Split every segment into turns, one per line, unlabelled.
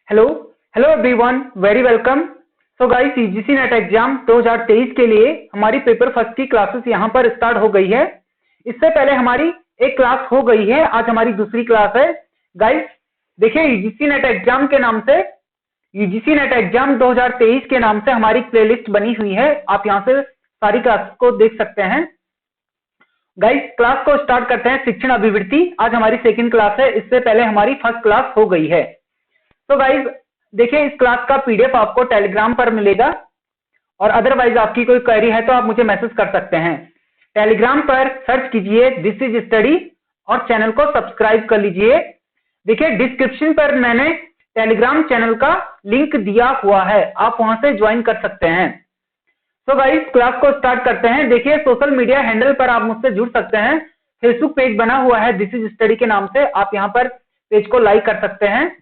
Hello hello everyone, very welcome. So guys, UGC net exam 2023 के लिए हमारी paper first की क्लासेस यहाँ पर स्टार्ट हो गई है। इससे पहले हमारी एक क्लास हो गई है, आज हमारी दूसरी क्लास है। गाइस देखिए, यूजीसी नेट एग्जाम के नाम से, यूजीसी नेट एग्जाम 2023 के नाम से हमारी प्लेलिस्ट बनी हुई है। आप यहाँ से सारी क्लास को देख सकते हैं। गाइस क्लास को स्टार्ट करते हैं। शिक्षण अभिवृत्ति आज हमारी सेकंड क्लास है, इससे पहले हमारी फर्स्ट क्लास हो गई है। तो गाइज देखिए, इस क्लास का पीडीएफ आपको टेलीग्राम पर मिलेगा और अदरवाइज आपकी कोई क्वेरी है तो आप मुझे मैसेज कर सकते हैं। टेलीग्राम पर सर्च कीजिए दिस इज स्टडी और चैनल को सब्सक्राइब कर लीजिए। देखिए डिस्क्रिप्शन पर मैंने टेलीग्राम चैनल का लिंक दिया हुआ है, आप वहां से ज्वाइन कर सकते हैं। तो गाइज क्लास को स्टार्ट करते हैं। देखिए सोशल मीडिया हैंडल पर आप मुझसे जुड़ सकते हैं। फेसबुक पेज बना हुआ है दिस इज स्टडी के नाम से, आप यहाँ पर पेज को लाइक कर सकते हैं।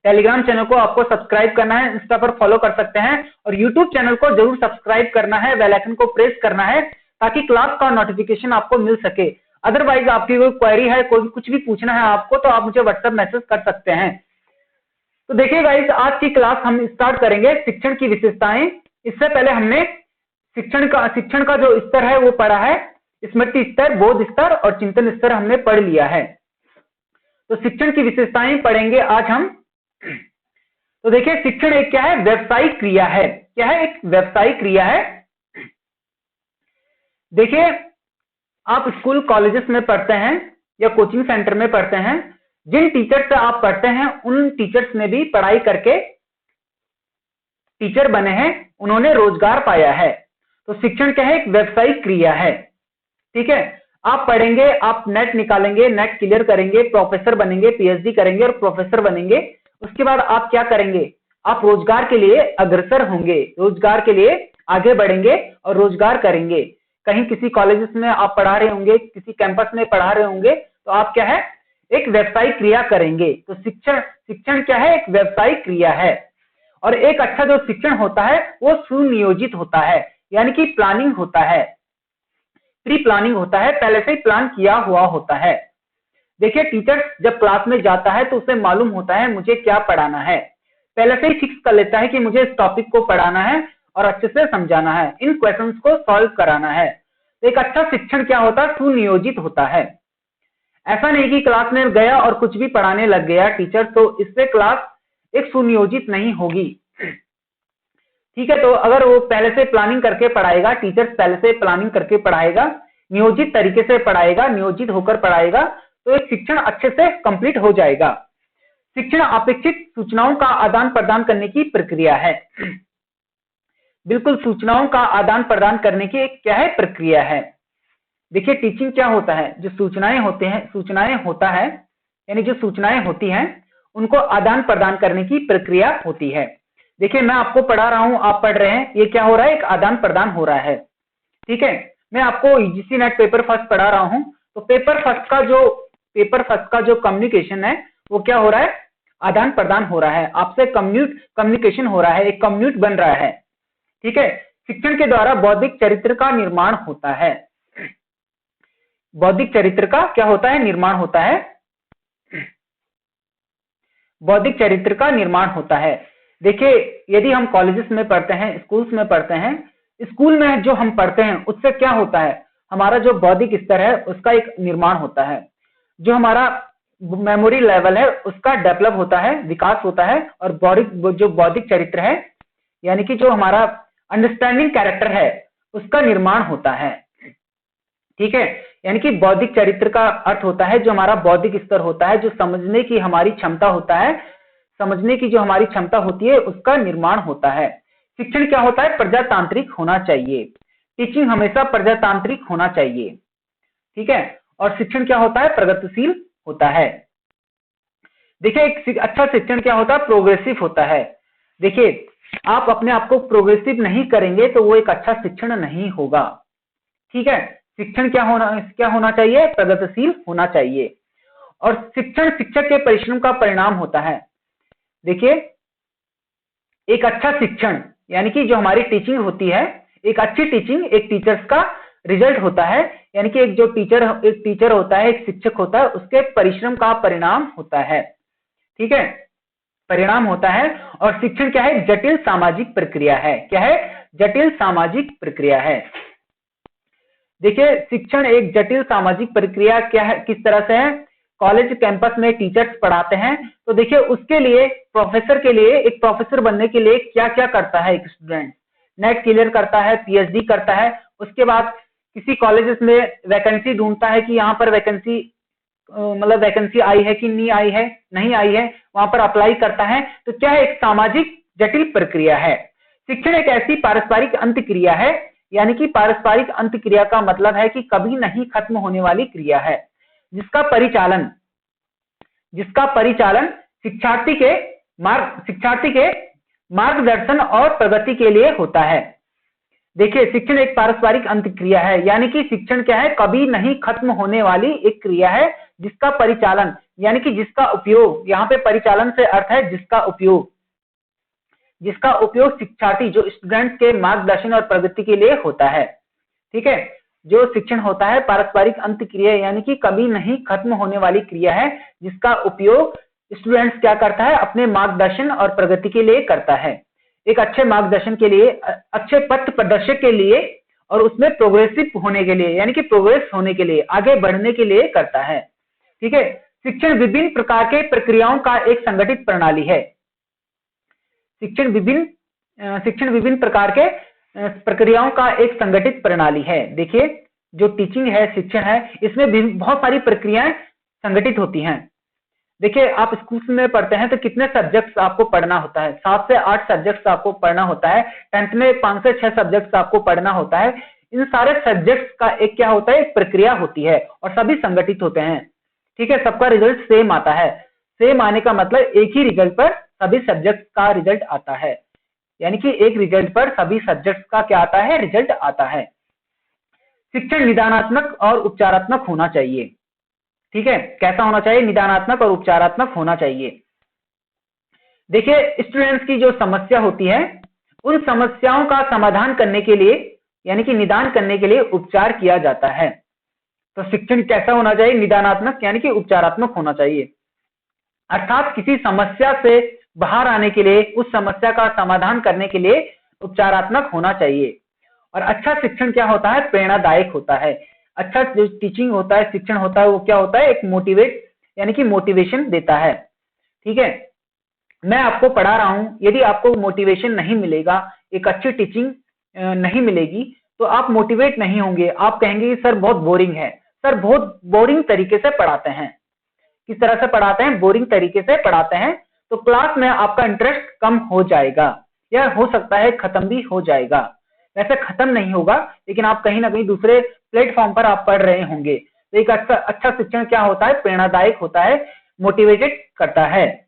टेलीग्राम चैनल को आपको सब्सक्राइब करना है, इंस्टा पर फॉलो कर सकते हैं और यूट्यूब चैनल को जरूर सब्सक्राइब करना है, बेल आइकन को प्रेस करना है ताकि क्लास का नोटिफिकेशन आपको मिल सके। अदरवाइज आपकी कोई क्वेरी है, कोई कुछ भी पूछना है आपको, तो आप मुझे व्हाट्सएप मैसेज कर सकते हैं। तो देखिए गाइस, आज की क्लास हम स्टार्ट करेंगे शिक्षण की विशेषताएं। इससे पहले हमने शिक्षण का जो स्तर है वो पढ़ा है, स्मृति स्तर, बोध स्तर और चिंतन स्तर हमने पढ़ लिया है। तो शिक्षण की विशेषताएं पढ़ेंगे आज हम। तो देखिए शिक्षण एक क्या है, व्यावसायिक क्रिया है। क्या है? एक व्यावसायिक क्रिया है। देखिए आप स्कूल कॉलेजेस में पढ़ते हैं या कोचिंग सेंटर में पढ़ते हैं, जिन टीचर से आप पढ़ते हैं उन टीचर्स ने भी पढ़ाई करके टीचर बने हैं, उन्होंने रोजगार पाया है। तो शिक्षण क्या है? एक व्यावसायिक क्रिया है। ठीक है, आप पढ़ेंगे, आप नेट निकालेंगे, नेट क्लियर करेंगे, प्रोफेसर बनेंगे, पीएचडी करेंगे और प्रोफेसर बनेंगे। उसके बाद आप क्या करेंगे? आप रोजगार के लिए अग्रसर होंगे, रोजगार के लिए आगे बढ़ेंगे और रोजगार करेंगे। कहीं किसी कॉलेजेस में आप पढ़ा रहे होंगे, किसी कैंपस में पढ़ा रहे होंगे, तो आप क्या है? एक व्यावसायिक क्रिया करेंगे। तो शिक्षण क्या है? एक व्यावसायिक क्रिया है। और एक अच्छा जो शिक्षण होता है वो सुनियोजित होता है, यानी कि प्लानिंग होता है, प्री प्लानिंग होता है, पहले से ही प्लान किया हुआ होता है। देखिए टीचर जब क्लास में जाता है तो उसे मालूम होता है मुझे क्या पढ़ाना है, पहले से ही फिक्स कर लेता है कि मुझे इस टॉपिक को पढ़ाना है और अच्छे से समझाना है, इन क्वेश्चंस को सॉल्व कराना है। तो एक अच्छा शिक्षण क्या होता है? सुनियोजित होता है। ऐसा नहीं कि क्लास में गया और कुछ भी पढ़ाने लग गया टीचर, तो इससे क्लास एक सुनियोजित नहीं होगी। ठीक है, तो अगर वो पहले से प्लानिंग करके पढ़ाएगा, टीचर पहले से प्लानिंग करके पढ़ाएगा, नियोजित तरीके से पढ़ाएगा, नियोजित होकर पढ़ाएगा, तो एक शिक्षण अच्छे से कंप्लीट हो जाएगा। शिक्षण अपेक्षित सूचनाओं का आदान प्रदान करने की प्रक्रिया है। बिल्कुल, सूचनाओं का आदान प्रदान करने की एक क्या है? प्रक्रिया है। देखिए टीचिंग क्या होता है? जो सूचनाएं होते हैं, सूचनाएं होता है, यानी जो सूचनाएं होती हैं उनको आदान प्रदान करने की प्रक्रिया होती है। देखिए मैं आपको पढ़ा रहा हूं, आप पढ़ रहे हैं, ये क्या हो रहा है? एक आदान प्रदान हो रहा है। ठीक है, मैं आपको यूजीसी नेट पेपर फर्स्ट पढ़ा रहा हूं, तो पेपर फर्स्ट का जो कम्युनिकेशन है वो क्या हो रहा है? आदान प्रदान हो रहा है, आपसे कम्युनिकेशन हो रहा है, एक कम्युनिट बन रहा है। ठीक है, शिक्षण के द्वारा बौद्धिक चरित्र का निर्माण होता है। बौद्धिक चरित्र का क्या होता है? निर्माण होता है। बौद्धिक चरित्र का निर्माण होता है। देखिए यदि हम कॉलेजेस में पढ़ते हैं, स्कूल्स में पढ़ते हैं, स्कूल में जो हम पढ़ते हैं उससे क्या होता है? हमारा जो बौद्धिक स्तर है उसका एक निर्माण होता है, जो हमारा मेमोरी लेवल है उसका डेवलप होता है, विकास होता है, और जो बौद्धिक चरित्र है यानी कि जो हमारा अंडरस्टैंडिंग कैरेक्टर है उसका निर्माण होता है। ठीक है, यानी कि बौद्धिक चरित्र का अर्थ होता है जो हमारा बौद्धिक स्तर होता है, जो समझने की हमारी क्षमता होता है, समझने की जो हमारी क्षमता होती है उसका निर्माण होता है। शिक्षण क्या होता है? प्रजातांत्रिक होना चाहिए। टीचिंग हमेशा प्रजातांत्रिक होना चाहिए। ठीक है, और शिक्षण क्या होता है? प्रगतिशील होता है। देखिए एक अच्छा शिक्षण क्या होता है? प्रोग्रेसिव होता है। देखिए आप अपने आप को प्रोग्रेसिव नहीं करेंगे तो वो एक अच्छा शिक्षण नहीं होगा। ठीक है, शिक्षण क्या होना चाहिए? प्रगतिशील होना चाहिए। और शिक्षण शिक्षक के परिश्रम का परिणाम होता है। देखिए एक अच्छा शिक्षण यानी कि जो हमारी टीचिंग होती है, एक अच्छी टीचिंग एक टीचर्स का रिजल्ट होता है, यानी कि एक टीचर होता है, एक शिक्षक होता है, उसके परिश्रम का परिणाम होता है। ठीक है, परिणाम होता है। और शिक्षण क्या है? जटिल सामाजिक प्रक्रिया है। क्या है? जटिल सामाजिक प्रक्रिया है। देखिए शिक्षण एक जटिल सामाजिक प्रक्रिया क्या है, किस तरह से है? कॉलेज कैंपस में टीचर्स पढ़ाते हैं, तो देखिए उसके लिए प्रोफेसर के लिए, एक प्रोफेसर बनने के लिए क्या क्या करता है एक स्टूडेंट? नेट क्लियर करता है, पीएचडी करता है, उसके बाद किसी कॉलेजेस में वैकेंसी ढूंढता है कि यहाँ पर वैकेंसी मतलब वैकेंसी आई है कि नहीं आई है, नहीं आई है, वहां पर अप्लाई करता है। तो क्या है? एक सामाजिक जटिल प्रक्रिया है। शिक्षण एक ऐसी पारस्परिक अंत क्रिया है, यानी कि पारस्परिक अंत क्रिया का मतलब है कि कभी नहीं खत्म होने वाली क्रिया है, जिसका परिचालन शिक्षार्थी के मार्गदर्शन और प्रगति के लिए होता है। देखिए शिक्षण एक पारस्परिक अंत क्रिया है, यानी कि शिक्षण क्या है? कभी नहीं खत्म होने वाली एक क्रिया है, जिसका परिचालन यानी कि जिसका उपयोग, यहाँ पे परिचालन से अर्थ है जिसका उपयोग शिक्षार्थी जो स्टूडेंट्स के मार्गदर्शन और प्रगति के लिए होता है। ठीक है, जो शिक्षण होता है पारस्परिक अंत क्रिया, यानी कि कभी नहीं खत्म होने वाली क्रिया है, जिसका उपयोग स्टूडेंट्स क्या करता है? अपने मार्गदर्शन और प्रगति के लिए करता है, एक अच्छे मार्गदर्शन के लिए, अच्छे पथ प्रदर्शक के लिए, और उसमें प्रोग्रेसिव होने के लिए, यानी कि प्रोग्रेस होने के लिए, आगे बढ़ने के लिए करता है। ठीक है, शिक्षण विभिन्न प्रकार के प्रक्रियाओं का एक संगठित प्रणाली है। शिक्षण विभिन्न प्रकार के प्रक्रियाओं का एक संगठित प्रणाली है। देखिए जो टीचिंग है, शिक्षण है, इसमें बहुत सारी प्रक्रियाएं संगठित होती हैं। देखिए आप स्कूल में पढ़ते हैं तो कितने सब्जेक्ट्स आपको पढ़ना होता है? 7 से 8 सब्जेक्ट्स आपको पढ़ना होता है। 10th में 5 से 6 सब्जेक्ट्स आपको पढ़ना होता है। इन सारे सब्जेक्ट्स का एक क्या होता है? एक प्रक्रिया होती है, और सभी संगठित होते हैं। ठीक है, सबका रिजल्ट सेम आता है। सेम आने का मतलब एक ही रिजल्ट पर सभी सब्जेक्ट का रिजल्ट आता है, यानी कि एक रिजल्ट पर सभी सब्जेक्ट्स का क्या आता है? रिजल्ट आता है। शिक्षण निदानात्मक और उपचारात्मक होना चाहिए। ठीक है, कैसा होना चाहिए? निदानात्मक और उपचारात्मक होना चाहिए। देखिए स्टूडेंट्स की जो समस्या होती है, उन समस्याओं का समाधान करने के लिए, यानी कि निदान करने के लिए उपचार किया जाता है। तो शिक्षण कैसा होना चाहिए? निदानात्मक यानी कि उपचारात्मक होना चाहिए, अर्थात किसी समस्या से बाहर आने के लिए, उस समस्या का समाधान करने के लिए उपचारात्मक होना चाहिए। और अच्छा शिक्षण क्या होता है? प्रेरणादायक होता है। अच्छा जो टीचिंग होता है, शिक्षण होता है, वो क्या होता है? एक मोटिवेट यानी कि मोटिवेशन देता है। ठीक है, मैं आपको पढ़ा रहा हूं, यदि आपको मोटिवेशन नहीं मिलेगा, एक अच्छी टीचिंग नहीं मिलेगी, तो आप मोटिवेट नहीं होंगे। आप कहेंगे सर बहुत बोरिंग है, सर बहुत बोरिंग तरीके से पढ़ाते हैं। किस तरह से पढ़ाते हैं? बोरिंग तरीके से पढ़ाते हैं, तो क्लास में आपका इंटरेस्ट कम हो जाएगा, या हो सकता है खत्म भी हो जाएगा। वैसे खत्म नहीं होगा, लेकिन आप कहीं ना कहीं दूसरे प्लेटफॉर्म पर आप पढ़ रहे होंगे। तो एक अच्छा शिक्षण क्या होता है? प्रेरणादायक होता है, मोटिवेटेड करता है।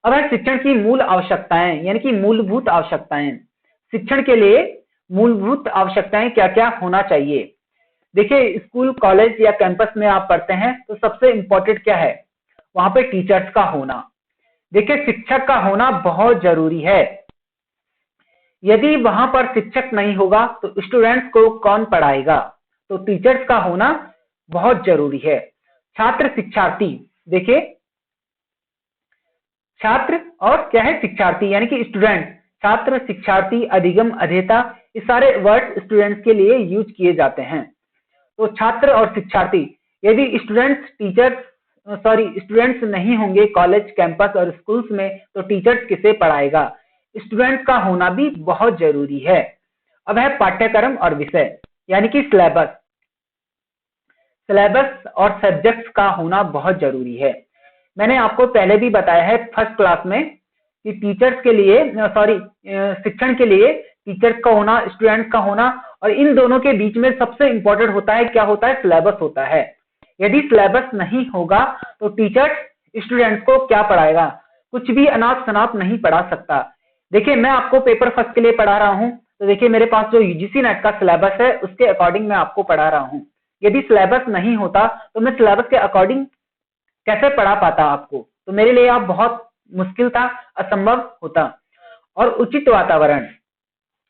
अब है शिक्षण की मूल आवश्यकताएं, यानी कि मूलभूत आवश्यकताएं। शिक्षण के लिए मूलभूत आवश्यकताएं क्या क्या होना चाहिए? देखिए स्कूल, कॉलेज या कैंपस में आप पढ़ते हैं, तो सबसे इंपॉर्टेंट क्या है? वहां पे टीचर्स का होना। देखिए शिक्षक का होना बहुत जरूरी है। यदि वहां पर शिक्षक नहीं होगा तो स्टूडेंट्स को कौन पढ़ाएगा? तो टीचर्स का होना बहुत जरूरी है। छात्र शिक्षार्थी, देखिए छात्र और क्या है? शिक्षार्थी, यानी कि स्टूडेंट। छात्र, शिक्षार्थी, अधिगम, अध्येता, ये सारे वर्ड स्टूडेंट्स के लिए यूज किए जाते हैं। तो छात्र और शिक्षार्थी, यदि स्टूडेंट्स नहीं होंगे कॉलेज, कैंपस और स्कूल्स में, तो टीचर्स किसे पढ़ाएगा? स्टूडेंट्स का होना भी बहुत जरूरी है। अब है पाठ्यक्रम और विषय, यानी कि सिलेबस और सब्जेक्ट्स का होना बहुत जरूरी है। मैंने आपको पहले भी बताया है फर्स्ट क्लास में कि शिक्षण के लिए टीचर्स का होना, स्टूडेंट्स का होना, और इन दोनों के बीच में सबसे इंपॉर्टेंट होता है, क्या होता है? सिलेबस होता है। यदि सिलेबस नहीं होगा तो टीचर्स स्टूडेंट्स को क्या पढ़ाएगा? कुछ भी अनाप शनाप नहीं पढ़ा सकता। देखिए मैं आपको पेपर फर्स्ट के लिए पढ़ा रहा हूं, तो देखिए मेरे पास जो यूजीसी नेट का सिलेबस है उसके अकॉर्डिंग मैं आपको पढ़ा रहा हूं। यदि सिलेबस नहीं होता तो मैं सिलेबस के अकॉर्डिंग कैसे पढ़ा पाता आपको? तो मेरे लिए आप बहुत मुश्किल था, असंभव होता। और उचित वातावरण,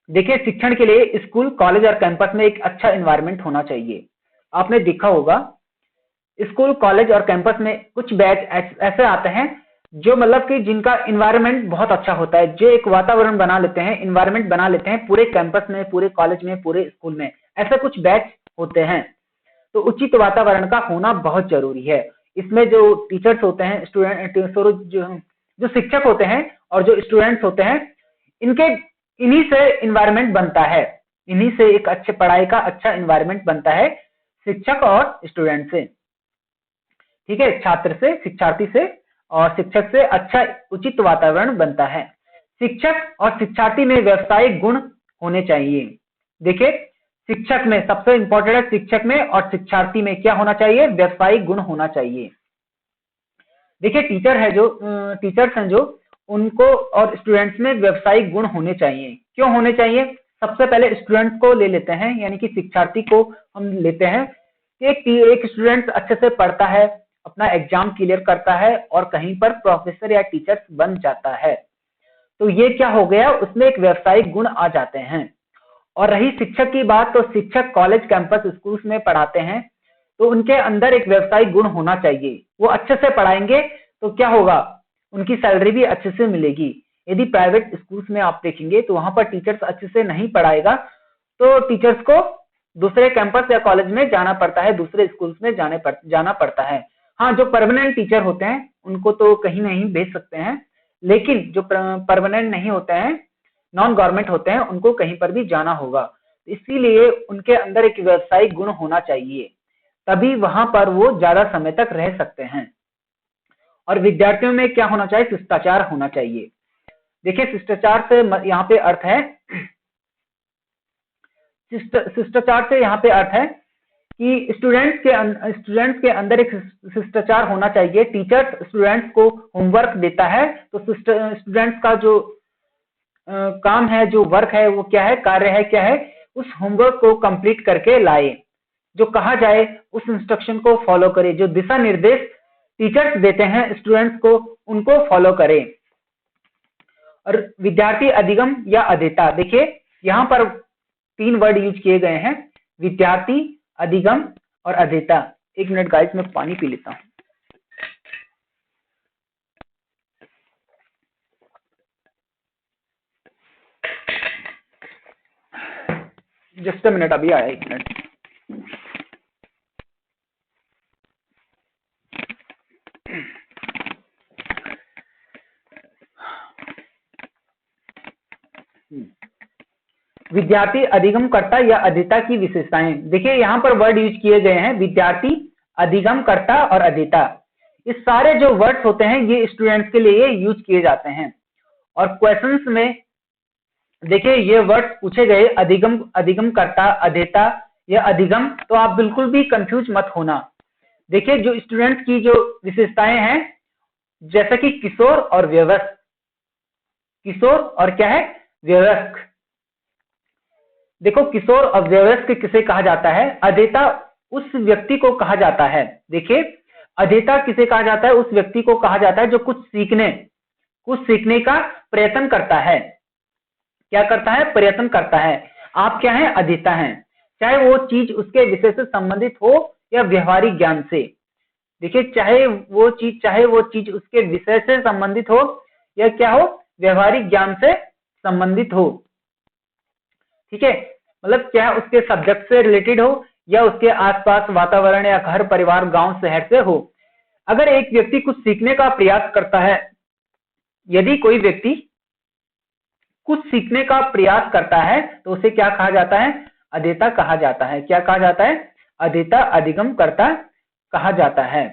देखिए शिक्षण के लिए स्कूल, कॉलेज और कैंपस में एक अच्छा एनवायरनमेंट होना चाहिए। आपने देखा होगा स्कूल, कॉलेज और कैंपस में कुछ बैच ऐसे आते हैं जो मतलब कि जिनका इन्वायरमेंट बहुत अच्छा होता है, जो एक वातावरण बना लेते हैं, इन्वायरमेंट बना लेते हैं पूरे कैंपस में, पूरे कॉलेज में, पूरे स्कूल में, ऐसे कुछ बैच होते हैं। तो उचित वातावरण का होना बहुत जरूरी है। इसमें जो टीचर्स होते हैं, स्टूडेंट जो शिक्षक होते हैं और जो स्टूडेंट्स होते हैं, इन्हीं से इन्वायरमेंट बनता है, इन्हीं से एक अच्छे पढ़ाई का अच्छा इन्वायरमेंट बनता है, शिक्षक और स्टूडेंट से। ठीक है, छात्र से, शिक्षार्थी से और शिक्षक से अच्छा उचित वातावरण बनता है। शिक्षक और शिक्षार्थी में व्यवसायिक गुण होने चाहिए। देखिए, शिक्षक में सबसे इंपॉर्टेंट है, शिक्षक में और शिक्षार्थी में क्या होना चाहिए? व्यवसायिक गुण होना चाहिए। देखिए, टीचर्स हैं जो उनको और स्टूडेंट्स में व्यवसायिक गुण होने चाहिए। क्यों होने चाहिए? सबसे पहले स्टूडेंट्स को ले लेते हैं, यानी कि शिक्षार्थी को हम लेते हैं। एक स्टूडेंट अच्छे से पढ़ता है, अपना एग्जाम क्लियर करता है और कहीं पर प्रोफेसर या टीचर बन जाता है, तो ये क्या हो गया? उसमें एक व्यवसायिक गुण आ जाते हैं। और रही शिक्षक की बात, तो शिक्षक कॉलेज, कैंपस, स्कूल्स में पढ़ाते हैं, तो उनके अंदर एक व्यवसायिक गुण होना चाहिए। वो अच्छे से पढ़ाएंगे तो क्या होगा? उनकी सैलरी भी अच्छे से मिलेगी। यदि प्राइवेट स्कूल्स में आप देखेंगे तो वहां पर टीचर्स अच्छे से नहीं पढ़ाएगा, तो टीचर्स को दूसरे कैंपस या कॉलेज में जाना पड़ता है, दूसरे स्कूल्स में जाना पड़ता है। हाँ, जो परमानेंट टीचर होते हैं उनको तो कहीं नहीं भेज सकते हैं, लेकिन जो परमानेंट नहीं होते हैं, नॉन गवर्नमेंट होते हैं, उनको कहीं पर भी जाना होगा। इसीलिए उनके अंदर एक व्यवसायिक गुण होना चाहिए, तभी वहां पर वो ज्यादा समय तक रह सकते हैं। और विद्यार्थियों में क्या होना चाहिए? शिष्टाचार होना चाहिए। देखिए, शिष्टाचार से यहाँ पे अर्थ है, शिष्टाचार से यहाँ पे अर्थ है कि स्टूडेंट्स के अंदर एक शिष्टाचार होना चाहिए। टीचर स्टूडेंट्स को होमवर्क देता है, तो स्टूडेंट्स का जो काम है, जो वर्क है, वो क्या है, कार्य है, क्या है? उस होमवर्क को कंप्लीट करके लाए। जो कहा जाए उस इंस्ट्रक्शन को फॉलो करे, जो दिशा निर्देश टीचर्स देते हैं स्टूडेंट्स को, उनको फॉलो करें। और विद्यार्थी अधिगम या अध्येता, देखिए यहाँ पर 3 वर्ड यूज किए गए हैं, विद्यार्थी, अधिगम और अध्येता। 1 मिनट गाइस, मैं पानी पी लेता हूँ। जस्ट अ मिनट, अभी आया, 1 मिनट। विद्यार्थी, अधिगमकर्ता या अध्येता की विशेषताएं। देखिए, यहाँ पर वर्ड यूज किए गए हैं, विद्यार्थी, अधिगमकर्ता और अध्येता। इस सारे जो वर्ड्स होते हैं ये स्टूडेंट्स के लिए यूज किए जाते हैं। और क्वेश्चंस में देखिए ये वर्ड्स पूछे गए, अधिगमकर्ता, अध्येता या अधिगम, तो आप बिल्कुल भी कंफ्यूज मत होना। देखिए, जो स्टूडेंट्स की जो विशेषताएं हैं, जैसा कि किशोर और वयस्क, किशोर और क्या है? वयस्क। देखो, किशोर और वयस्क किसे कहा जाता है? अध्येता उस व्यक्ति को कहा जाता है। देखिए, अध्येता किसे कहा जाता है? उस व्यक्ति को कहा जाता है जो कुछ सीखने का प्रयत्न करता है। क्या करता है? प्रयत्न करता है। आप क्या है? अध्येता हैं, चाहे वो चीज उसके विषय से संबंधित हो या व्यवहारिक ज्ञान से। देखिए, चाहे वो चीज उसके विषय से संबंधित हो या क्या हो? व्यवहारिक ज्ञान से संबंधित हो। ठीक है, मतलब क्या उसके सब्जेक्ट से रिलेटेड हो या उसके आसपास वातावरण या घर परिवार, गांव, शहर से हो। अगर एक व्यक्ति कुछ सीखने का प्रयास करता है, यदि कोई व्यक्ति कुछ सीखने का प्रयास करता है, तो उसे क्या कहा जाता है? अध्येता कहा जाता है। क्या कहा जाता है? अध्येता, अधिगमकर्ता कहा जाता है।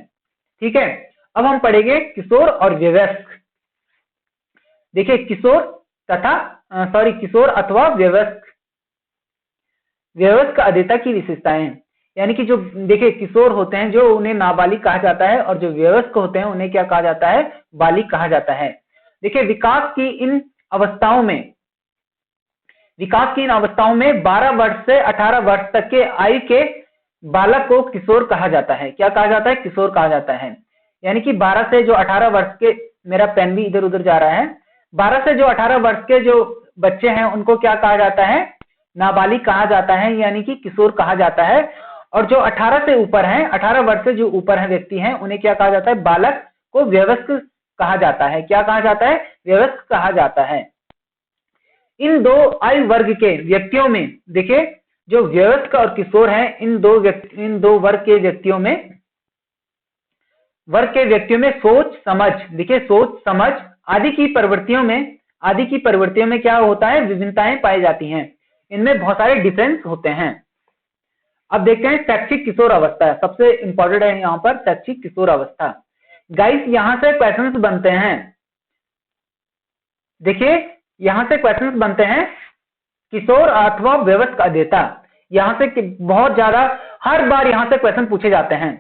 ठीक है, अब हम पढ़ेंगे किशोर और वयस्क। देखिए, किशोर अथवा वयस्क अध्येता की विशेषताएं, यानी कि जो देखिए किशोर होते हैं जो उन्हें नाबालिग कहा जाता है, और जो वयस्क होते हैं उन्हें क्या कहा जाता है? बालिग कहा जाता है। देखिए, विकास की इन अवस्थाओं में 12 वर्ष से 18 वर्ष तक के आयु के बालक को किशोर कहा जाता है। क्या कहा जाता है? किशोर कहा जाता है। यानी कि 12 से जो 18 वर्ष के, मेरा पेन भी इधर उधर जा रहा है, 12 से जो 18 वर्ष के जो बच्चे हैं उनको क्या कहा जाता है? नाबालिग कहा जाता है, यानी कि किशोर कहा जाता है। और जो 18 से ऊपर हैं, 18 वर्ष से जो ऊपर है व्यक्ति हैं, उन्हें क्या कहा जाता है? बालक को वयस्क कहा जाता है। क्या कहा जाता है? वयस्क कहा जाता है। इन दो आयु वर्ग के व्यक्तियों में देखिए, जो वयस्क और किशोर हैं, इन दो वर्ग के व्यक्तियों में सोच समझ, देखिए सोच समझ आदि की प्रवृत्तियों में क्या होता है? विभिन्नताएं पाई जाती हैं। इनमें बहुत सारे डिफरेंस होते हैं। अब देखते हैं शैक्षिक किशोर अवस्था, सबसे इंपॉर्टेंट है यहाँ पर शैक्षिक किशोर अवस्था। गाइस यहां से क्वेश्चंस बनते हैं, देखिए यहां से क्वेश्चंस बनते हैं किशोर अथवा वयस्क अध्येता। यहां से बहुत ज्यादा हर बार यहां से क्वेश्चन पूछे जाते हैं,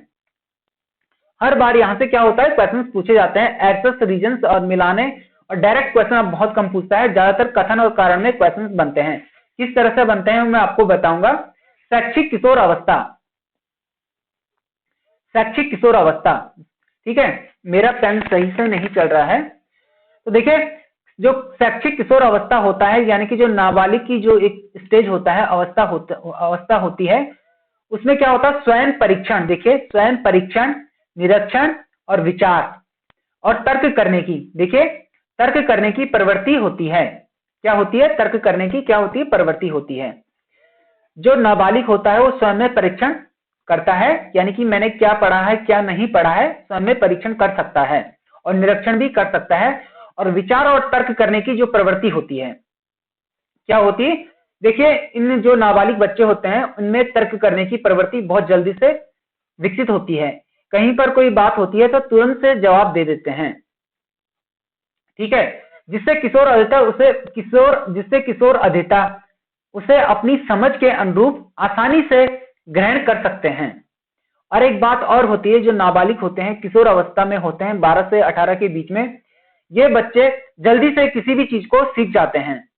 हर बार यहां से क्या होता है? क्वेश्चंस पूछे जाते हैं। एक्सेस रीजन्स और मिलाने और डायरेक्ट क्वेश्चन अब बहुत कम पूछता है, ज्यादातर कथन और कारण में क्वेश्चंस बनते हैं। किस तरह से बनते हैं मैं आपको बताऊंगा। शैक्षिक किशोर अवस्था, शैक्षिक किशोर अवस्था, ठीक है, मेरा पेन सही से नहीं चल रहा है। तो देखिए जो शैक्षिक किशोर अवस्था होता है, यानी कि जो नाबालिग की जो एक स्टेज होता है, अवस्था होती है, उसमें क्या होता है? स्वयं परीक्षण, देखिए स्वयं परीक्षण, निरीक्षण और विचार और तर्क करने की, देखिए तर्क करने की प्रवृत्ति होती है। क्या होती है? तर्क करने की क्या होती है? प्रवृत्ति होती है। जो नाबालिग होता है वो स्वयं में परीक्षण करता है, यानी कि मैंने क्या पढ़ा है क्या नहीं पढ़ा है, स्वयं में परीक्षण कर सकता है और निरीक्षण भी कर सकता है। और विचार और तर्क करने की जो प्रवृत्ति होती है, क्या होती है? देखिए इन जो नाबालिग बच्चे होते हैं उनमें तर्क करने की प्रवृत्ति बहुत जल्दी से विकसित होती है। कहीं पर कोई बात होती है तो तुरंत से जवाब दे देते हैं, ठीक है। जिससे किशोर अध्येता उसे अपनी समझ के अनुरूप आसानी से ग्रहण कर सकते हैं। और एक बात और होती है, जो नाबालिग होते हैं, किशोर अवस्था में होते हैं, 12 से 18 के बीच में, ये बच्चे जल्दी से किसी भी चीज को सीख जाते हैं,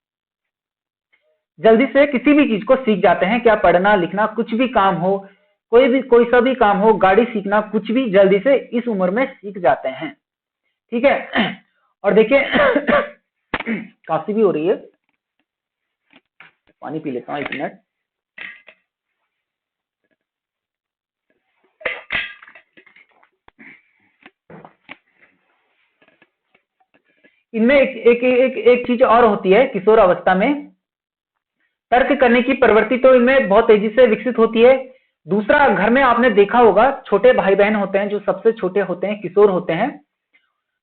जल्दी से किसी भी चीज को सीख जाते हैं। क्या पढ़ना लिखना कुछ भी काम हो, कोई सा भी काम हो, गाड़ी सीखना, कुछ भी जल्दी से इस उम्र में सीख जाते हैं, ठीक है। और देखिए काफी भी हो रही है, पानी पी लेता हूं 1 मिनट। इनमें एक चीज और होती है किशोर अवस्था में, तर्क करने की प्रवृत्ति तो इनमें बहुत तेजी से विकसित होती है। दूसरा, घर में आपने देखा होगा छोटे भाई बहन होते हैं, जो सबसे छोटे होते हैं, किशोर होते हैं,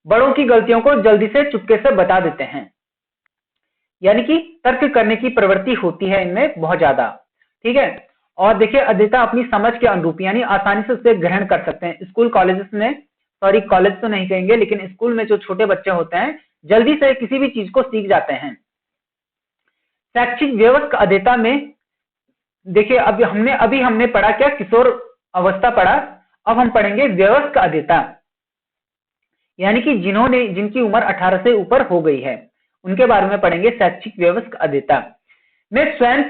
बड़ों की गलतियों को जल्दी से चुपके से बता देते हैं, यानी कि तर्क करने की प्रवृत्ति होती है इनमें बहुत ज्यादा, ठीक है। और देखिए अध्येता अपनी समझ के अनुरूप यानी आसानी से उसे ग्रहण कर सकते हैं। स्कूल कॉलेजेस में, सॉरी कॉलेज तो नहीं कहेंगे, लेकिन स्कूल में जो छोटे बच्चे होते हैं जल्दी से किसी भी चीज को सीख जाते हैं। शैक्षिक वयस्क अध्येता में देखिए अभी हमने पढ़ा क्या? किशोर अवस्था पढ़ा। अब हम पढ़ेंगे वयस्क अध्येता, यानी कि जिनकी उम्र 18 से ऊपर हो गई है, उनके बारे में पढ़ेंगे। शैक्षिक वयस्क अध्येता में स्वयं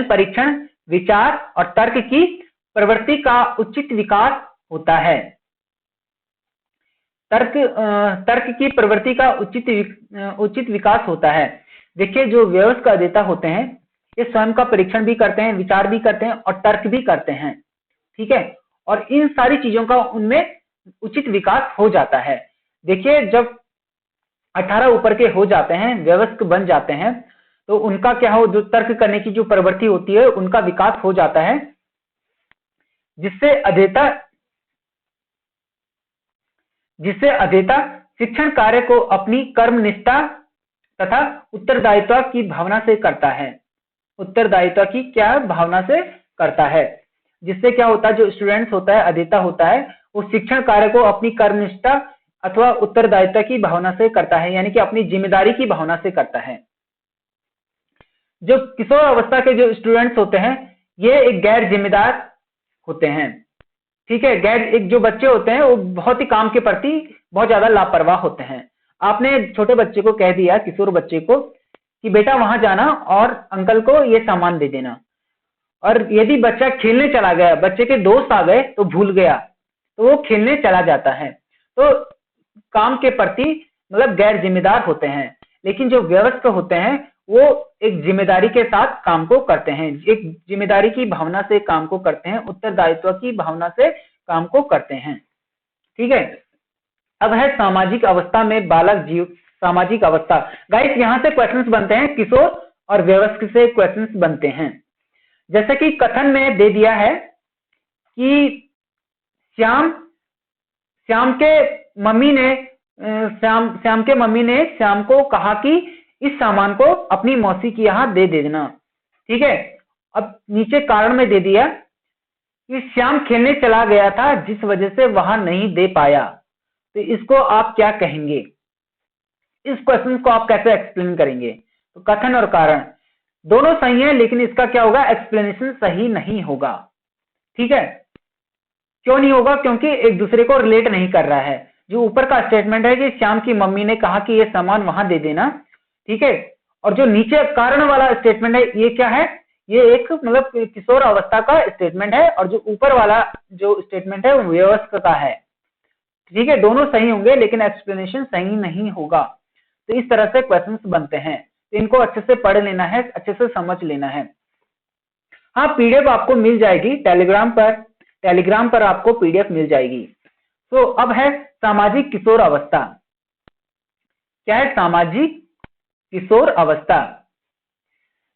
परीक्षण, विचार और तर्क की प्रवृत्ति का उचित विकास होता है। तर्क की प्रवृत्ति का उचित विकास होता है। देखिए जो वयस्क अध्येता होते हैं ये स्वयं का परीक्षण भी करते हैं, विचार भी करते हैं और तर्क भी करते हैं, ठीक है। और इन सारी चीजों का उनमें उचित विकास हो जाता है। देखिए जब 18 ऊपर के हो जाते हैं, वयस्क बन जाते हैं, तो उनका क्या हो, जो तर्क करने की जो प्रवृत्ति होती है उनका विकास हो जाता है, जिससे अध्येता शिक्षण कार्य को अपनी कर्मनिष्ठा तथा उत्तरदायित्व की भावना से करता है। उत्तरदायित्व की क्या भावना से करता है, जिससे क्या होता है, जो स्टूडेंट्स होता है, अध्येता होता है, वो शिक्षण कार्य को अपनी कर्मनिष्ठा अथवा उत्तरदायित्व की भावना से करता है, यानी कि अपनी जिम्मेदारी की भावना से करता है। जो किशोर अवस्था के जो स्टूडेंट्स होते हैं ये एक गैर जिम्मेदार होते हैं, ठीक है। एक जो बच्चे होते हैं वो बहुत ही काम के प्रति बहुत ज्यादा लापरवाह होते हैं। आपने छोटे बच्चे को कह दिया, किशोर बच्चे को, कि बेटा वहां जाना और अंकल को ये सामान दे देना, और यदि बच्चा खेलने चला गया, बच्चे के दोस्त आ गए तो भूल गया, तो वो खेलने चला जाता है, तो काम के प्रति मतलब गैर जिम्मेदार होते हैं। लेकिन जो वयस्क होते हैं वो एक जिम्मेदारी के साथ काम को करते हैं, एक जिम्मेदारी की भावना से काम को करते हैं, उत्तरदायित्व की भावना से काम को करते हैं, ठीक है। अब है सामाजिक अवस्था में बालक जीव। सामाजिक अवस्था गाइस, यहां से क्वेश्चंस बनते हैं, किशोर और वयस्क से क्वेश्चंस बनते हैं। जैसे कि कथन में दे दिया है कि श्याम के मम्मी ने श्याम के मम्मी ने श्याम को कहा कि इस सामान को अपनी मौसी के यहाँ दे देना। ठीक है, अब नीचे कारण में दे दिया कि श्याम खेलने चला गया था जिस वजह से वहां नहीं दे पाया। तो इसको आप क्या कहेंगे, इस क्वेश्चन को आप कैसे एक्सप्लेन करेंगे? तो कथन और कारण दोनों सही है, लेकिन इसका क्या होगा, एक्सप्लेनेशन सही नहीं होगा। ठीक है, क्यों नहीं होगा? क्योंकि एक दूसरे को रिलेट नहीं कर रहा है। जो ऊपर का स्टेटमेंट है कि श्याम की मम्मी ने कहा कि ये सामान वहां दे देना, ठीक है, और जो नीचे कारण वाला स्टेटमेंट है ये क्या है, ये एक मतलब किशोर अवस्था का स्टेटमेंट है, और जो ऊपर वाला जो स्टेटमेंट है वो वयस्क का है। ठीक है, दोनों सही होंगे लेकिन एक्सप्लेनेशन सही नहीं होगा। तो इस तरह से क्वेश्चंस बनते हैं, तो इनको अच्छे से पढ़ लेना है, अच्छे से समझ लेना है। हाँ, पीडीएफ आपको मिल जाएगी टेलीग्राम पर आपको पीडीएफ मिल जाएगी। तो अब है सामाजिक किशोर अवस्था। क्या है सामाजिक किशोर अवस्था?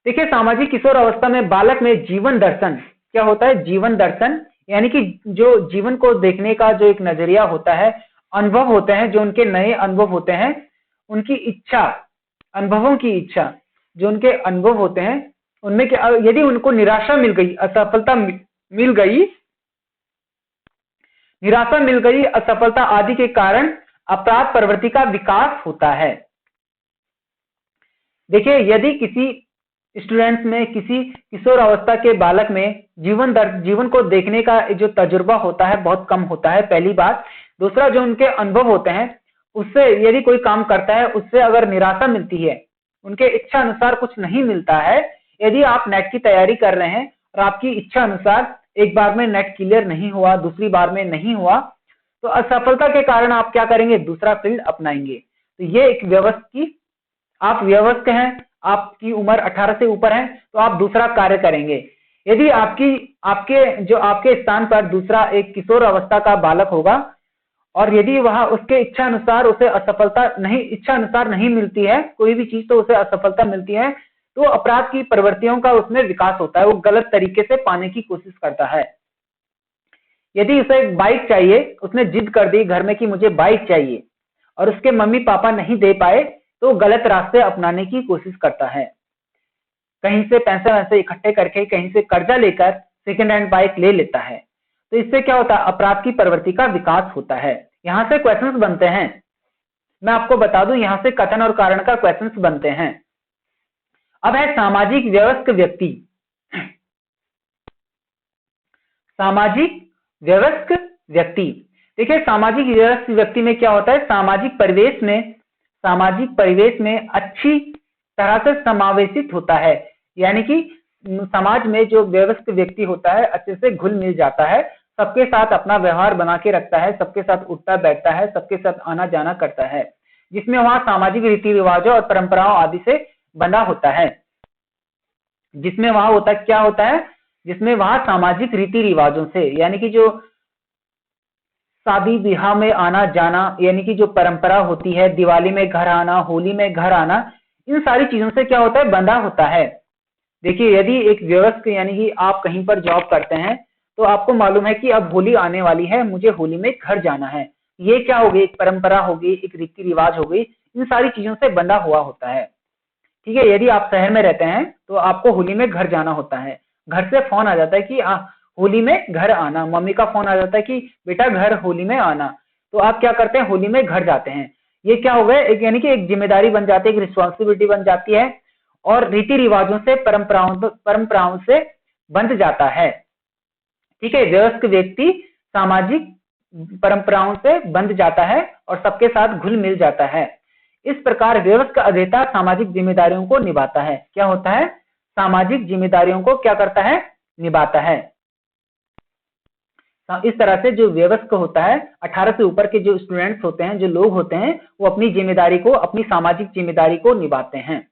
देखिए, सामाजिक किशोर अवस्था में बालक में जीवन दर्शन क्या होता है, जीवन दर्शन यानी कि जो जीवन को देखने का जो एक नजरिया होता है, अनुभव होते हैं, जो उनके नए अनुभव होते हैं, उनकी इच्छा, अनुभवों की इच्छा, जो उनके अनुभव होते हैं उनमें यदि उनको निराशा मिल गई, असफलता मिल गई, निराशा मिल गई, असफलता आदि के कारण अपराध प्रवृत्ति का विकास होता है। देखिए, यदि किसी स्टूडेंट्स में, किसी किशोर अवस्था के बालक में जीवन को देखने का जो तजुर्बा होता है बहुत कम होता है, पहली बात। दूसरा, जो उनके अनुभव होते हैं उससे यदि कोई काम करता है उससे अगर निराशा मिलती है, उनके इच्छा अनुसार कुछ नहीं मिलता है, यदि आप नेट की तैयारी कर रहे हैं और आपकी इच्छा अनुसार एक बार में नेट क्लियर नहीं हुआ, दूसरी बार में नहीं हुआ, तो असफलता के कारण आप क्या करेंगे, दूसरा फील्ड अपनाएंगे। तो ये एक व्यवस्था की, आप व्यवस्था हैं, आपकी उम्र 18 से ऊपर है तो आप दूसरा कार्य करेंगे। यदि आपके स्थान पर दूसरा एक किशोर अवस्था का बालक होगा और यदि वह उसके इच्छा अनुसार उसे इच्छा अनुसार नहीं मिलती है कोई भी चीज, तो उसे असफलता मिलती है, तो अपराध की प्रवृत्तियों का उसमें विकास होता है, वो गलत तरीके से पाने की कोशिश करता है। यदि उसे एक बाइक चाहिए, उसने जिद कर दी घर में कि मुझे बाइक चाहिए, और उसके मम्मी पापा नहीं दे पाए, तो गलत रास्ते अपनाने की कोशिश करता है। कहीं से पैसे वैसे इकट्ठे करके कहीं से कर्जा लेकर सेकेंड हैंड बाइक ले लेता है। तो इससे क्या होता है, अपराध की प्रवृत्ति का विकास होता है। यहां से क्वेश्चंस बनते हैं, मैं आपको बता दूं, यहां से कथन और कारण का क्वेश्चंस बनते हैं। अब है सामाजिक वयस्क व्यक्ति। सामाजिक वयस्क व्यक्ति, देखिए सामाजिक वयस्क व्यक्ति में क्या होता है, सामाजिक परिवेश में अच्छी तरह से समावेशित होता है, यानी कि समाज में जो वयस्क व्यक्ति होता है अच्छे से घुल मिल जाता है, सबके साथ अपना व्यवहार बना के रखता है, सबके साथ उठता बैठता है, सबके साथ आना जाना करता है, जिसमें वहां सामाजिक रीति रिवाजों और परंपराओं आदि से बंधा होता है। जिसमें वहां होता क्या होता है, जिसमें वहां सामाजिक रीति रिवाजों से, यानी कि जो शादी ब्याह में आना जाना, यानी कि जो परंपरा होती है, दिवाली में घर आना, होली में घर आना, इन सारी चीजों से क्या होता है, बंधा होता है। देखिए, यदि एक वयस्क यानी कि आप कहीं पर जॉब करते हैं तो आपको मालूम है कि अब होली आने वाली है, मुझे होली में घर जाना है, ये क्या होगी, एक परंपरा होगी, एक रीति रिवाज होगी, इन सारी चीजों से बंधा हुआ होता है। ठीक है, यदि आप शहर में रहते हैं तो आपको होली में घर जाना होता है, घर से फोन आ जाता है कि होली में घर आना, मम्मी का फोन आ जाता है कि बेटा घर होली में आना, तो आप क्या करते हैं, होली में घर जाते हैं। ये क्या हो गया, यानी कि एक जिम्मेदारी बन जाती है, एक रिस्पॉन्सिबिलिटी बन जाती है, और रीति रिवाजों से परंपराओं से बंध जाता है। ठीक है, वयस्क व्यक्ति सामाजिक परंपराओं से बंध जाता है और सबके साथ घुल मिल जाता है। इस प्रकार वयस्क अध्येता सामाजिक जिम्मेदारियों को निभाता है। क्या होता है, सामाजिक जिम्मेदारियों को क्या करता है, निभाता है। इस तरह से जो वयस्क होता है, 18 से ऊपर के जो स्टूडेंट्स होते हैं, जो लोग होते हैं, वो अपनी जिम्मेदारी को, अपनी सामाजिक जिम्मेदारी को निभाते हैं।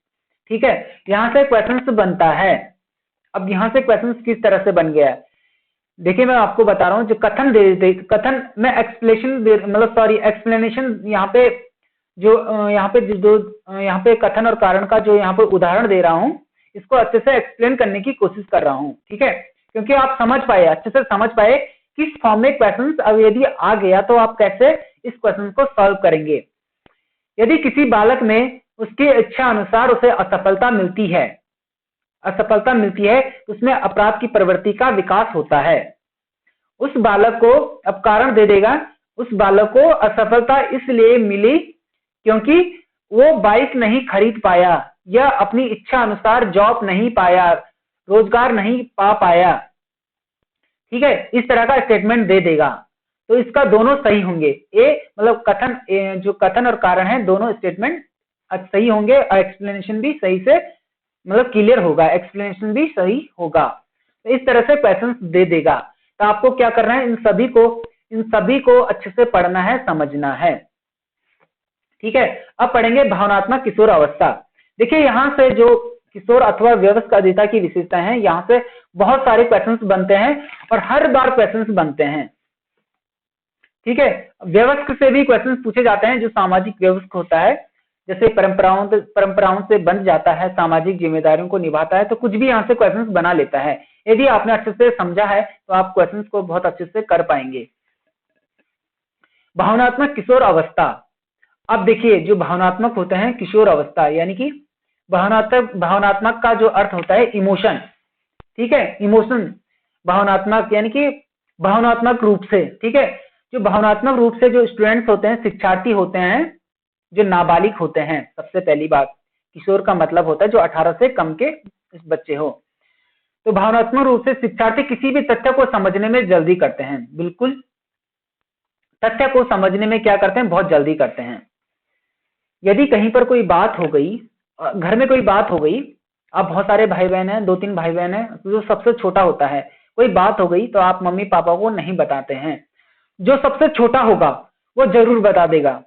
ठीक है, यहां से क्वेश्चन बनता है। अब यहां से क्वेश्चन किस तरह से बन गया है, देखिए मैं आपको बता रहा हूँ, जो कथन में एक्सप्लेनेशन यहाँ पे जो यहाँ पे कथन और कारण का जो यहाँ पे उदाहरण दे रहा हूँ, इसको अच्छे से एक्सप्लेन करने की कोशिश कर रहा हूँ, ठीक है, क्योंकि आप समझ पाए, अच्छे से समझ पाए किस फॉर्म में क्वेश्चन अब यदि आ गया तो आप कैसे इस क्वेश्चन को सॉल्व करेंगे। यदि किसी बालक में उसकी इच्छा अनुसार उसे असफलता मिलती है, उसमें अपराध की प्रवृत्ति का विकास होता है। उस बालक को, अब कारण दे देगा, उस बालक को असफलता इसलिए मिली क्योंकि वो बाइक नहीं खरीद पाया या अपनी इच्छा अनुसार जॉब नहीं पाया, रोजगार नहीं पा पाया, ठीक है, इस तरह का स्टेटमेंट दे देगा। तो इसका दोनों सही होंगे, जो कथन और कारण है दोनों स्टेटमेंट सही होंगे और एक्सप्लेनेशन भी सही से क्लियर होगा, एक्सप्लेनेशन भी सही होगा। तो इस तरह से क्वेश्चन दे देगा। तो आपको क्या करना है, इन सभी को अच्छे से पढ़ना है, समझना है, ठीक है। अब पढ़ेंगे भावनात्मक किशोर अवस्था। देखिए यहाँ से जो किशोर अथवा वयस्क अवस्था की विशेषता है, यहाँ से बहुत सारे क्वेश्चंस बनते हैं और हर बार क्वेश्चंस बनते हैं, ठीक है। वयस्क से भी क्वेश्चंस पूछे जाते हैं, जो सामाजिक वयस्क होता है, जैसे परंपराओं से बंध जाता है, सामाजिक जिम्मेदारियों को निभाता है, तो कुछ भी यहाँ से क्वेश्चंस बना लेता है। यदि आपने अच्छे से समझा है तो आप क्वेश्चंस को बहुत अच्छे से कर पाएंगे। भावनात्मक किशोर अवस्था। अब देखिए जो भावनात्मक होते हैं किशोर अवस्था, यानी कि भावनात्मक का जो अर्थ होता है इमोशन, ठीक है, इमोशन, भावनात्मक यानी कि भावनात्मक रूप से, ठीक है। जो भावनात्मक रूप से जो स्टूडेंट्स होते हैं, शिक्षार्थी होते हैं, जो नाबालिग होते हैं, सबसे पहली बात, किशोर का मतलब होता है जो 18 से कम के बच्चे हो। तो भावनात्मक रूप से शिक्षार्थी किसी भी तथ्य को समझने में जल्दी करते हैं, बिल्कुल तथ्य को समझने में क्या करते हैं, बहुत जल्दी करते हैं। यदि कहीं पर कोई बात हो गई, घर में कोई बात हो गई, आप बहुत सारे भाई बहन हैं, 2-3 भाई बहन हैं, जो सबसे छोटा होता है, कोई बात हो गई तो आप मम्मी पापा को नहीं बताते हैं, जो सबसे छोटा होगा वो जरूर बता देगा,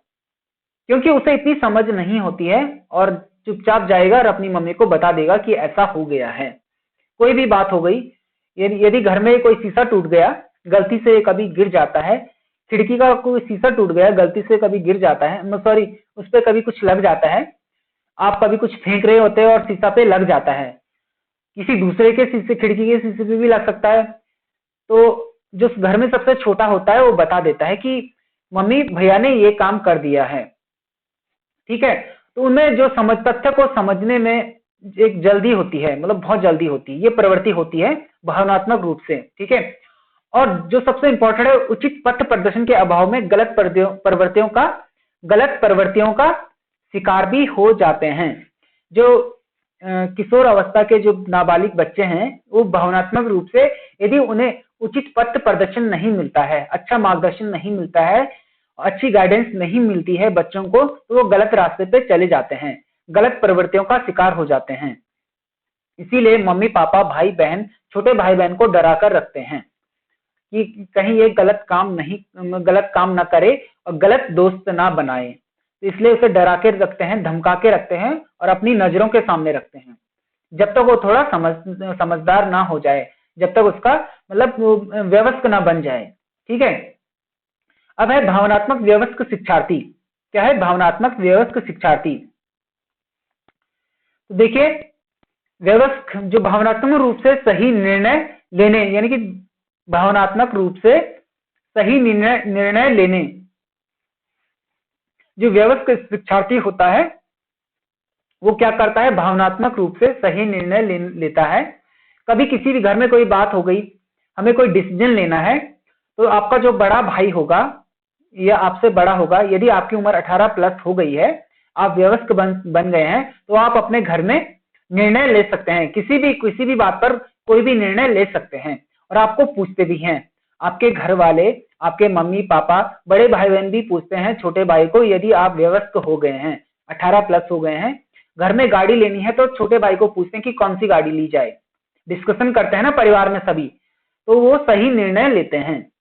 क्योंकि उसे इतनी समझ नहीं होती है, और चुपचाप जाएगा और अपनी मम्मी को बता देगा कि ऐसा हो गया है। कोई भी बात हो गई, यदि घर में कोई शीशा टूट गया, गलती से कभी गिर जाता है, खिड़की का कोई शीशा टूट गया, गलती से कभी गिर जाता है, सॉरी उस पर कभी कुछ लग जाता है, आप कभी कुछ फेंक रहे होते हैं और शीशा पे लग जाता है, किसी दूसरे के शीशे, खिड़की के शीशे पे भी लग सकता है, तो जो घर में सबसे छोटा होता है वो बता देता है कि मम्मी भैया ने ये काम कर दिया है, ठीक है। तो उनमें जो तथ्य को समझने में एक जल्दी होती है, बहुत जल्दी होती है, ये प्रवृत्ति होती है भावनात्मक रूप से, ठीक है। और जो सबसे इंपॉर्टेंट है, उचित पथ प्रदर्शन के अभाव में गलत प्रवृत्तियों का शिकार भी हो जाते हैं। जो किशोर अवस्था के जो नाबालिग बच्चे हैं, वो भावनात्मक रूप से यदि उन्हें उचित पथ प्रदर्शन नहीं मिलता है, अच्छा मार्गदर्शन नहीं मिलता है, अच्छी गाइडेंस नहीं मिलती है बच्चों को, तो वो गलत रास्ते पे चले जाते हैं, गलत प्रवृत्तियों का शिकार हो जाते हैं। इसीलिए मम्मी पापा, भाई बहन, छोटे भाई बहन को डरा कर रखते हैं कि कहीं ये गलत काम ना करे और गलत दोस्त ना बनाए, इसलिए उसे डरा के रखते हैं, धमका के रखते हैं और अपनी नजरों के सामने रखते हैं, जब तक वो थोड़ा समझदार ना हो जाए, जब तक उसका वयस्क ना बन जाए, ठीक है। अब है भावनात्मक वयस्क शिक्षार्थी। क्या है भावनात्मक वयस्क शिक्षार्थी? तो देखिए वयस्क जो भावनात्मक रूप से सही निर्णय लेने, यानी कि भावनात्मक रूप से सही निर्णय लेने, जो वयस्क शिक्षार्थी होता है वो क्या करता है, भावनात्मक रूप से सही निर्णय लेता है। कभी किसी भी घर में कोई बात हो गई, हमें कोई डिसीजन लेना है, तो आपका जो बड़ा भाई होगा या आपसे बड़ा होगा, यदि आपकी उम्र 18 प्लस हो गई है, आप वयस्क बन गए हैं, तो आप अपने घर में निर्णय ले सकते हैं, किसी भी बात पर कोई भी निर्णय ले सकते हैं, और आपको पूछते भी हैं। आपके घर वाले, आपके मम्मी पापा, बड़े भाई बहन भी पूछते हैं छोटे भाई को, यदि आप वयस्क हो गए हैं, 18 प्लस हो गए हैं, घर में गाड़ी लेनी है, तो छोटे भाई को पूछते हैं कि कौन सी गाड़ी ली जाए, डिस्कशन करते हैं ना परिवार में सभी, तो वो सही निर्णय लेते हैं।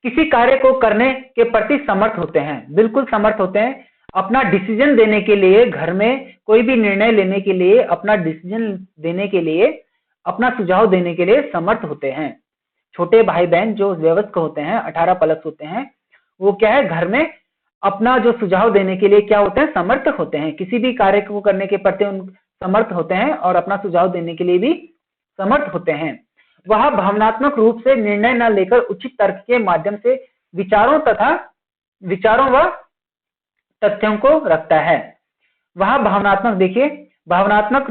किसी कार्य को करने के प्रति समर्थ होते हैं, बिल्कुल समर्थ होते हैं, अपना डिसीजन देने के लिए, घर में कोई भी निर्णय लेने के लिए, अपना डिसीजन देने के लिए, अपना सुझाव देने के लिए समर्थ होते हैं। छोटे भाई बहन जो वयस्क होते हैं, 18 प्लस होते हैं, वो क्या है, घर में अपना जो सुझाव देने के लिए क्या होते हैं, समर्थ होते हैं। किसी भी कार्य को करने के प्रति उन समर्थ होते हैं और अपना सुझाव देने के लिए भी समर्थ होते हैं। वह भावनात्मक रूप से निर्णय न लेकर उचित तर्क के माध्यम से विचारों व तथ्यों को रखता है। वह भावनात्मक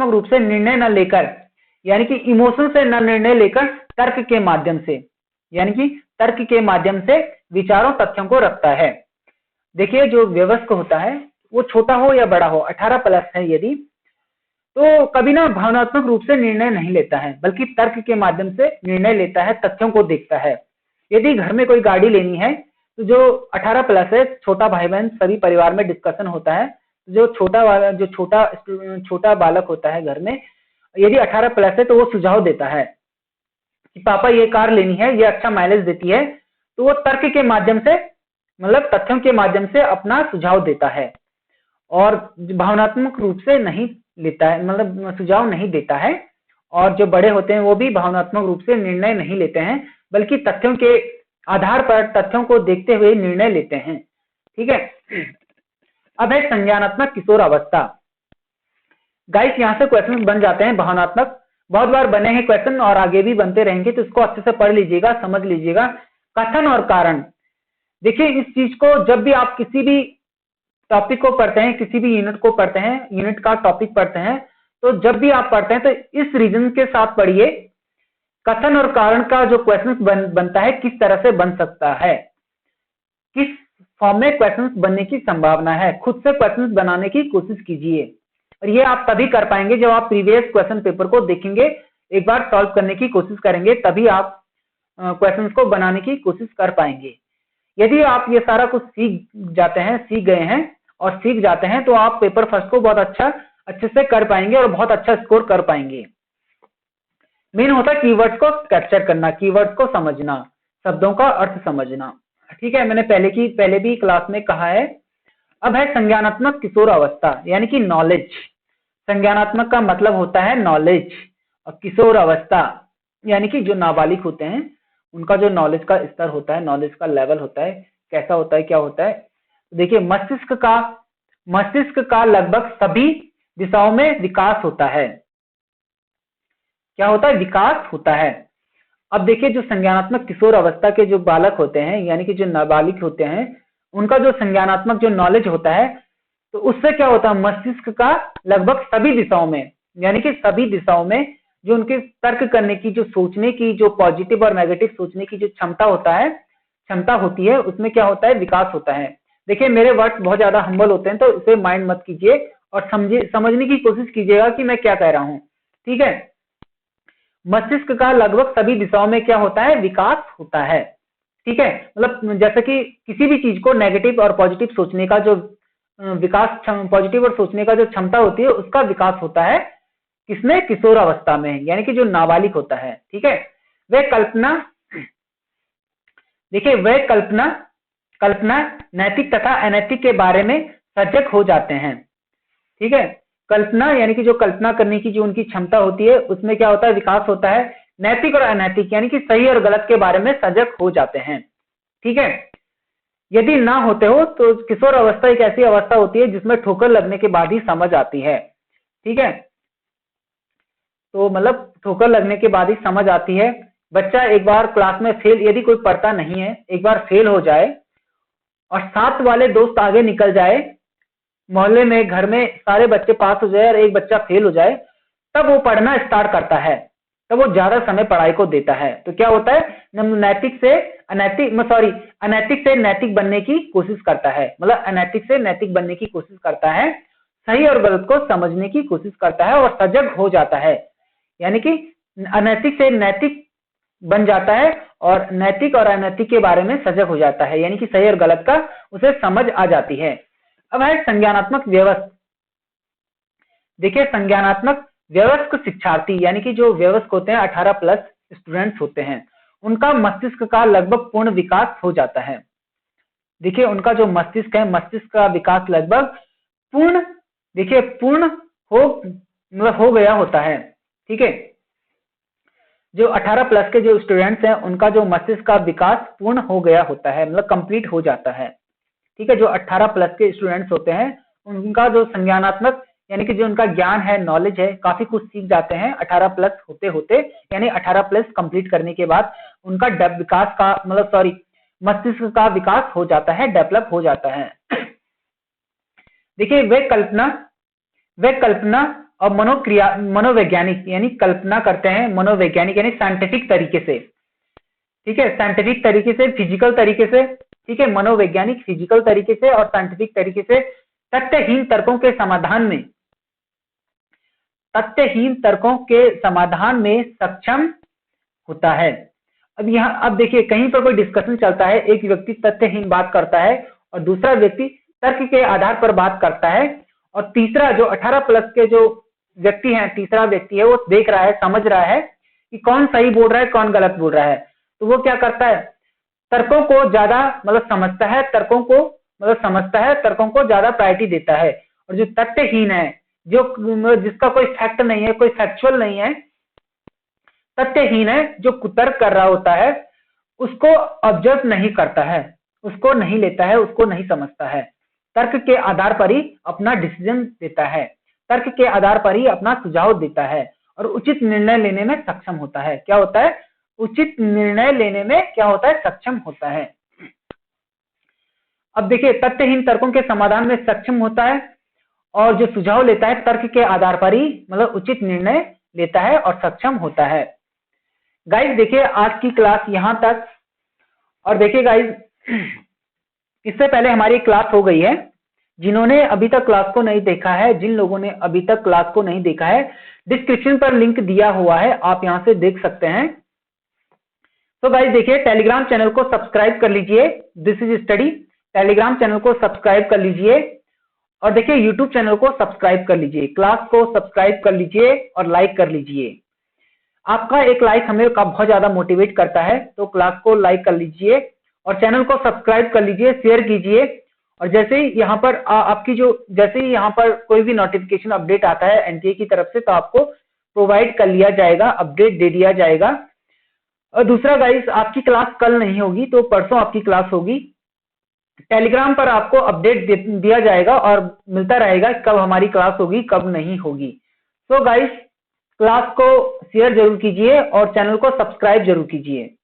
रूप से निर्णय न लेकर, यानी कि इमोशन से न निर्णय लेकर तर्क के माध्यम से, यानी कि तर्क के माध्यम से विचारों तथ्यों को रखता है। देखिए जो वयस्क होता है वो छोटा हो या बड़ा हो, 18 प्लस है यदि, तो कभी ना भावनात्मक रूप से निर्णय नहीं लेता है, बल्कि तर्क के माध्यम से निर्णय लेता है, तथ्यों को देखता है। यदि घर में कोई गाड़ी लेनी है तो जो 18 प्लस है, छोटा भाई बहन सभी परिवार में डिस्कशन होता है। जो छोटा बालक होता है घर में, यदि 18 प्लस है तो वो सुझाव देता है कि पापा ये कार लेनी है, ये अच्छा माइलेज देती है, तो वो तर्क के माध्यम से, मतलब तथ्यों के माध्यम से अपना सुझाव देता है और भावनात्मक रूप से नहीं लेता है, मतलब सुझाव नहीं देता है। और जो बड़े होते हैं वो भी भावनात्मक रूप से निर्णय नहीं लेते हैं, बल्कि तथ्यों के आधार पर, तथ्यों को देखते हुए निर्णय लेते हैं। ठीक है, अब है संज्ञानात्मक किशोर अवस्था। गाइस यहाँ से क्वेश्चन बन जाते हैं भावनात्मक, बहुत बार बने हैं क्वेश्चन और आगे भी बनते रहेंगे, तो इसको अच्छे से पढ़ लीजिएगा, समझ लीजिएगा। कथन और कारण, देखिए इस चीज को जब भी आप किसी भी टॉपिक को पढ़ते हैं, किसी भी यूनिट को पढ़ते हैं, यूनिट का टॉपिक पढ़ते हैं, तो जब भी आप पढ़ते हैं तो इस रीजन के साथ पढ़िए। कथन और कारण का जो क्वेश्चन बनता है किस तरह से बन सकता है, किस फॉर्म में क्वेश्चन बनने की संभावना है, खुद से क्वेश्चन बनाने की कोशिश कीजिए। और ये आप तभी कर पाएंगे जब आप प्रीवियस क्वेश्चन पेपर को देखेंगे, एक बार सॉल्व करने की कोशिश करेंगे, तभी आप क्वेश्चंस को बनाने की कोशिश कर पाएंगे। यदि आप ये सारा कुछ सीख गए हैं और सीख जाते हैं, तो आप पेपर फर्स्ट को बहुत अच्छे से कर पाएंगे और बहुत अच्छा स्कोर कर पाएंगे। मेन होता है कीवर्ड्स को कैप्चर करना, कीवर्ड्स को समझना, शब्दों का अर्थ समझना। ठीक है, मैंने पहले भी क्लास में कहा है। अब है संज्ञानात्मक किशोर अवस्था, यानी कि नॉलेज। संज्ञानात्मक का मतलब होता है नॉलेज, और किशोर अवस्था यानी कि जो नाबालिग होते हैं उनका जो नॉलेज का स्तर होता है, नॉलेज का लेवल होता है, कैसा होता है, क्या होता है। देखिए मस्तिष्क का लगभग सभी दिशाओं में विकास होता है। क्या होता है? विकास होता है। अब देखिए जो संज्ञानात्मक किशोर अवस्था के जो बालक होते हैं, यानी कि जो नाबालिग होते हैं, उनका जो संज्ञानात्मक जो नॉलेज होता है, तो उससे क्या होता है, मस्तिष्क का लगभग सभी दिशाओं में, यानी कि सभी दिशाओं में जो उनके तर्क करने की, जो सोचने की, जो पॉजिटिव और नेगेटिव सोचने की जो क्षमता होती है, उसमें क्या होता है, विकास होता है। देखिए मेरे वर्ड्स बहुत ज्यादा हम्बल होते हैं, तो इसे माइंड मत कीजिए और समझने की कोशिश कीजिएगा कि मैं क्या कह रहा हूं। ठीक है, मस्तिष्क का लगभग सभी दिशाओं में क्या होता है, विकास होता है। ठीक है, मतलब जैसे कि किसी भी चीज को नेगेटिव और पॉजिटिव सोचने का जो विकास, पॉजिटिव और सोचने का जो क्षमता होती है, उसका विकास होता है किसमें, किशोर अवस्था में, यानी कि जो नाबालिग होता है। ठीक है, वह कल्पना नैतिक तथा अनैतिक के बारे में सजग हो जाते हैं। ठीक है, कल्पना यानी कि जो कल्पना करने की जो उनकी क्षमता होती है, उसमें क्या होता है, विकास होता है। नैतिक और अनैतिक यानी कि सही और गलत के बारे में सजग हो जाते हैं। ठीक है, यदि ना होते हो तो किशोर अवस्था एक ऐसी अवस्था होती है जिसमें ठोकर लगने के बाद ही समझ आती है। ठीक है, तो मतलब ठोकर लगने के बाद ही समझ आती है। बच्चा एक बार क्लास में फेल, यदि कोई पढ़ता नहीं है, एक बार फेल हो जाए और साथ वाले दोस्त आगे निकल जाए, मोहल्ले में, घर में सारे बच्चे पास हो जाए और एक बच्चा फेल हो जाए, तब वो पढ़ना स्टार्ट करता है, तब वो ज्यादा समय पढ़ाई को देता है। तो क्या होता है, अनैतिक से नैतिक बनने की कोशिश करता है, मतलब अनैतिक से नैतिक बनने की कोशिश करता है, सही और गलत को समझने की कोशिश करता है और सजग हो जाता है, यानी कि अनैतिक से नैतिक बन जाता है और नैतिक और अनैतिक के बारे में सजग हो जाता है, यानी कि सही और गलत का उसे समझ आ जाती है। अब है संज्ञानात्मक व्यवस्थ। देखिए संज्ञानात्मक व्यवस्थ शिक्षार्थी, यानी कि जो व्यवस्थ होते हैं, 18 प्लस स्टूडेंट्स होते हैं, उनका मस्तिष्क का लगभग पूर्ण विकास हो जाता है। देखिए उनका जो मस्तिष्क है, मस्तिष्क का विकास लगभग पूर्ण हो गया होता है। ठीक है, जो 18 प्लस के जो स्टूडेंट्स हैं उनका जो मस्तिष्क का विकास पूर्ण हो गया होता है, मतलब कंप्लीट हो जाता है। ठीक है, जो 18 प्लस के स्टूडेंट्स होते हैं उनका जो संज्ञानात्मक यानी कि जो उनका ज्ञान है, नॉलेज है, काफी कुछ सीख जाते हैं 18 प्लस होते होते, यानी 18 प्लस कंप्लीट करने के बाद उनका विकास का मतलब मस्तिष्क का विकास हो जाता है, डेवलप हो जाता है। देखिए वे कल्पना और मनोवैज्ञानिक यानी कल्पना करते हैं, मनोवैज्ञानिक यानी साइंटिफिक तरीके से। ठीक है, साइंटिफिक तरीके से, फिजिकल तरीके से, ठीक है, मनोवैज्ञानिक फिजिकल तरीके से और साइंटिफिक तरीके से तथ्यहीन तर्कों के समाधान में सक्षम होता है। अब देखिए कहीं पर कोई डिस्कशन चलता है, एक व्यक्ति तथ्यहीन बात करता है और दूसरा व्यक्ति तर्क के आधार पर बात करता है, और तीसरा जो 18 प्लस के जो व्यक्ति हैं, तीसरा व्यक्ति है वो देख रहा है, समझ रहा है कि कौन सही बोल रहा है, कौन गलत बोल रहा है। तो वो क्या करता है, तर्कों को ज्यादा समझता है, तर्कों को ज्यादा प्रायोरिटी देता है। और जो तथ्यहीन है, जो जिसका कोई फैक्ट नहीं है, कोई फैक्चुअल नहीं है, तथ्यहीन है, जो कुतर्क कर रहा होता है, उसको ऑब्जर्व नहीं करता है, उसको नहीं लेता है, उसको नहीं समझता है। तर्क के आधार पर ही अपना डिसीजन देता है, तर्क के आधार पर ही अपना सुझाव देता है और उचित निर्णय लेने में सक्षम होता है। क्या होता है, उचित निर्णय लेने में क्या होता है, सक्षम होता है। अब देखिए तथ्यहीन तर्कों के समाधान में सक्षम होता है और जो सुझाव लेता है तर्क के आधार पर ही उचित निर्णय लेता है और सक्षम होता है। गाइस देखिए आज की क्लास यहां तक। और देखिए गाइस इससे पहले हमारी क्लास हो गई है, जिन्होंने अभी तक क्लास को नहीं देखा है, जिन लोगों ने अभी तक क्लास को नहीं देखा है, डिस्क्रिप्शन पर लिंक दिया हुआ है, आप यहां से देख सकते हैं। तो गाइस देखिए टेलीग्राम चैनल को सब्सक्राइब कर लीजिए, this is study, Telegram channel को सब्सक्राइब कर लीजिए और देखिए यूट्यूब चैनल को सब्सक्राइब कर लीजिए, क्लास को सब्सक्राइब कर लीजिए और लाइक कर लीजिए। आपका एक लाइक हमें बहुत ज्यादा मोटिवेट करता है, तो क्लास को लाइक कर लीजिए और चैनल को सब्सक्राइब कर लीजिए, शेयर कीजिए। और जैसे ही यहाँ पर जैसे ही यहाँ पर कोई भी नोटिफिकेशन अपडेट आता है एनटीए की तरफ से, तो आपको प्रोवाइड कर लिया जाएगा, अपडेट दे दिया जाएगा। और दूसरा गाइस आपकी क्लास कल नहीं होगी तो परसों आपकी क्लास होगी, टेलीग्राम पर आपको अपडेट दिया जाएगा और मिलता रहेगा कब हमारी क्लास होगी, कब नहीं होगी। तो गाइस क्लास को शेयर जरूर कीजिए और चैनल को सब्सक्राइब जरूर कीजिए।